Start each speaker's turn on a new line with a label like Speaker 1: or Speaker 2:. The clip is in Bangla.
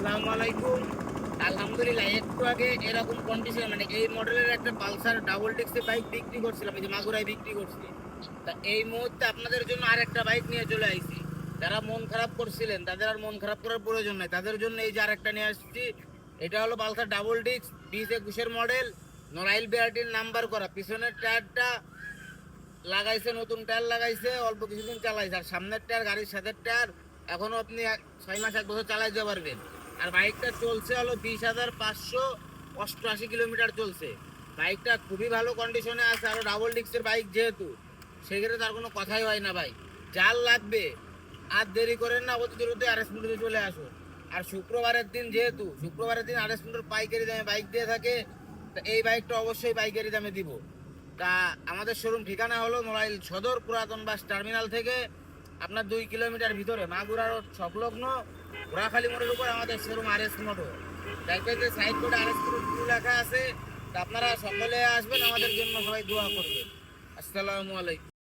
Speaker 1: আসসালামু আলাইকুম। আলহামদুলিল্লাহ একটু আগে এরকম কন্ডিশন মানে এই মডেলের একটা পালসার ডাবল ডিস্কের বাইক বিক্রি করছিলাম, এই যে মাগুরায় বিক্রি করছি। তা এই মুহূর্তে আপনাদের জন্য আর একটা বাইক নিয়ে চলে আইছি। যারা মন খারাপ করছিলেন তাদের আর মন খারাপ করার প্রয়োজন নাই, তাদের জন্য এই যে আর একটা নিয়ে আসছি। এটা হলো পালসার ডাবল ডিস্ক 2021-এর মডেল, নড়াইল বিআরটির নাম্বার করা। পিছনের টায়ারটা লাগাইছে, নতুন টায়ার লাগাইছে, অল্প কিছুদিন চালাইছে। আর সামনের টায়ার, গাড়ির সাথের টায়ার এখনো আপনি 6 মাস 1 বছর চালাই যেতে পারবেন। আর বাইকটা চলছে হলো 20,588 কিলোমিটার চলছে। বাইকটা খুবই ভালো কন্ডিশনে আছে। আরো ডাবল ডিস্কের বাইক যেহেতু, সেক্ষেত্রে তার কোনো কথাই হয় না ভাই। যার লাগবে আর দেরি করেন না, অতি দ্রুত আরএস মোটরে চলে আসুন। আর শুক্রবারের দিন যেহেতু, শুক্রবারের দিন আরএস মোটর পাইকারি দামে বাইক দিয়ে থাকে, তা এই বাইকটা অবশ্যই পাইকারি দামে দিব। তা আমাদের শোরুম ঠিকানা হলো নড়াইল সদর পুরাতন বাস টার্মিনাল থেকে আপনার 2 কিলোমিটার ভিতরে মাগুরা রোড সংলগ্ন ঘোড়াখালী মোড়ের উপর আমাদের শোরুম আরএস মোটর। দেখবেন যে সাইড কোডে আরএস মোটর লেখা আছে। তা আপনারা সকলে আসবেন, আমাদের জন্য সবাই দোয়া করবেন। আসসালামু আলাইকুম।